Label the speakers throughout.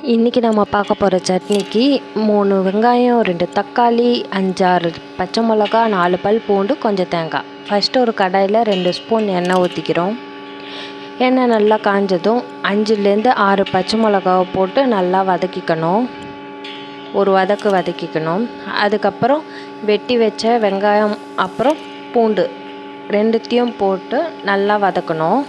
Speaker 1: இன்றைக்கி நம்ம பார்க்க போகிற சட்னிக்கு 3 வெங்காயம், 2 தக்காளி, 5-6 பச்சை மிளகா, 4 பல் பூண்டு, கொஞ்சம் தேங்காய். ஃபஸ்ட்டு ஒரு கடாயில் 2 ஸ்பூன் எண்ணெய் ஊற்றிக்கிறோம். எண்ணெய் நல்லா காஞ்சதும் 5-6 பச்சை மிளகாவை போட்டு நல்லா வதக்கிக்கணும். ஒரு வதக்கிக்கணும். அதுக்கப்புறம் வெட்டி வச்ச வெங்காயம் அப்புறம் பூண்டு ரெண்டுத்தையும் போட்டு நல்லா வதக்கணும்.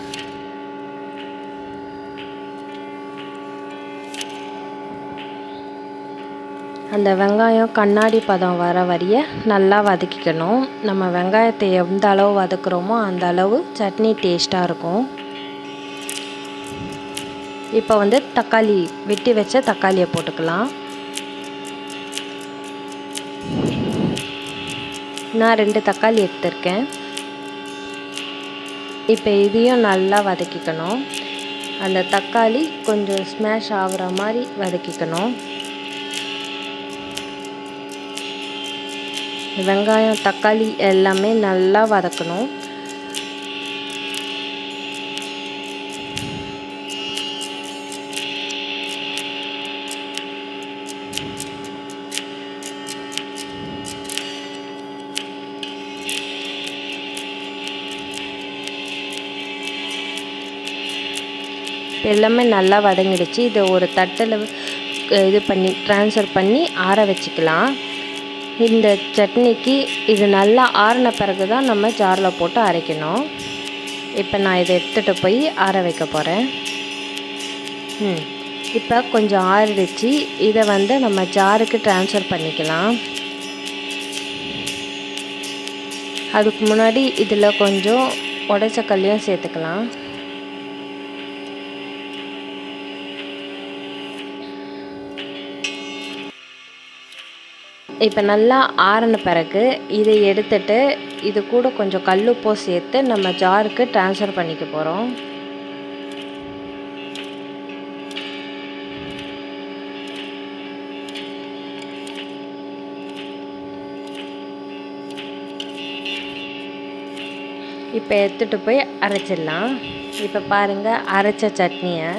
Speaker 1: அந்த வெங்காயம் கண்ணாடி பதம் வர வரைய நல்லா வதக்கிக்கணும். நம்ம வெங்காயத்தை எந்த அளவு வதக்குறோமோ அந்த அளவு சட்னி டேஸ்ட்டாக இருக்கும். இப்போ தக்காளி வெட்டி வச்ச தக்காளியை போட்டுக்கலாம். நான் 2 தக்காளி எடுத்திருக்கேன். இப்போ இதையும் நல்லா வதக்கிக்கணும். அந்த தக்காளி கொஞ்சம் ஸ்மாஷ் ஆகுற மாதிரி வதக்கிக்கணும். வெங்காயம் தக்காளி எல்லாமே நல்லா வதக்கணும். எல்லாமே நல்லா வதங்கிடுச்சு. இதை ஒரு தட்டில் ட்ரான்ஸ்ஃபர் பண்ணி ஆற வச்சுக்கலாம். இந்த சட்னிக்கு இது நல்லா ஆறின பிறகு தான் நம்ம ஜாரில் போட்டு அரைக்கணும். இப்போ நான் இதை எடுத்துகிட்டு போய் ஆற வைக்க போகிறேன். இப்போ கொஞ்சம் ஆறிடுச்சு. இதை நம்ம ஜாருக்கு ட்ரான்ஸ்ஃபர் பண்ணிக்கலாம். அதுக்கு முன்னாடி இதில் கொஞ்சம் உடைச்ச கல்லையும் சேர்த்துக்கலாம். இப்போ நல்லா ஆறின பிறகு இதை எடுத்துட்டு இது கூட கொஞ்சம் கல்லுப்போ சேர்த்து நம்ம ஜாருக்கு ட்ரான்ஸ்ஃபர் பண்ணிக்க போகிறோம். இப்போ எடுத்துகிட்டு போய் அரைச்சிடலாம். இப்போ பாருங்கள், அரைச்ச சட்னியை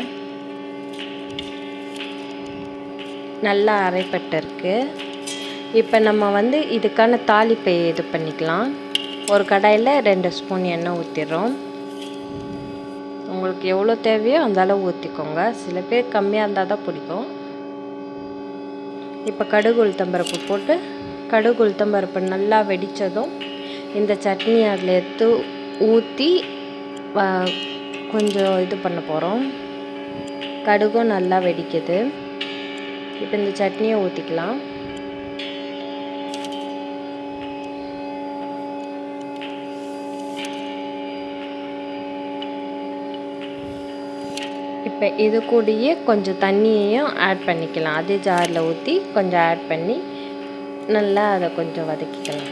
Speaker 1: நல்லா அரைப்பட்டிருக்கு. இப்போ நம்ம இதுக்கான தாளிப்பை இது பண்ணிக்கலாம். ஒரு கடாயில் 2 ஸ்பூன் எண்ணெய் ஊற்றிடுறோம். உங்களுக்கு எவ்வளோ தேவையோ அந்த அளவு ஊற்றிக்கோங்க. சில பேர் கம்மியாக இருந்தால் தான் பிடிக்கும். இப்போ கடுகு உளுத்தம்பருப்பு போட்டு கடுகு உளுத்தம்பருப்பு நல்லா வெடித்ததும் இந்த சட்னி அதில் எடுத்து ஊற்றி கொஞ்சம் இது பண்ண போகிறோம். கடுகும் நல்லா வெடிக்குது. இப்போ இந்த சட்னியை ஊற்றிக்கலாம். இப்போ இது கூடயே கொஞ்சம் தண்ணியையும் ஆட் பண்ணிக்கலாம். அதே ஜாரில் ஊற்றி கொஞ்சம் ஆட் பண்ணி நல்லா அதை கொஞ்சம் வதக்கிக்கலாம்.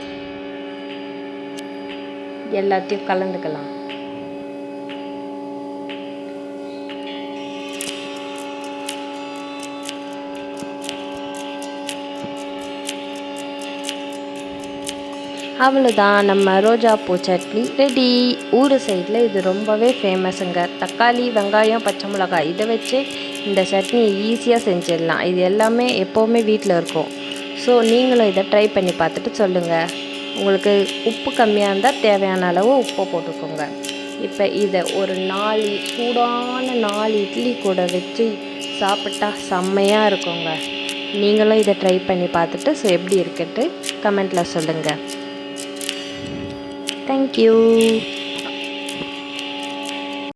Speaker 1: எல்லாத்தையும் கலந்துக்கலாம். அவ்வளோதான், நம்ம ரோஜா பூ சட்னி ரெடி. ஊர் சைடில் இது ரொம்பவே ஃபேமஸுங்க. தக்காளி, வெங்காயம், பச்சை மிளகாய் இதை வச்சு இந்த சட்னி ஈஸியாக செஞ்சிடலாம். இது எல்லாமே எப்போவுமே வீட்டில் இருக்கும். ஸோ நீங்களும் இதை ட்ரை பண்ணி பார்த்துட்டு சொல்லுங்கள். உங்களுக்கு உப்பு கம்மியாக இருந்தால் தேவையான அளவு உப்பை போட்டுக்கோங்க. இப்போ இதை ஒரு சூடான 4 இட்லி கூட வச்சு சாப்பிட்டா செம்மையாக இருக்குங்க. நீங்களும் இதை ட்ரை பண்ணி பார்த்துட்டு எப்படி இருக்குன்ட்டு கமெண்ட்டில் சொல்லுங்கள். Thank you.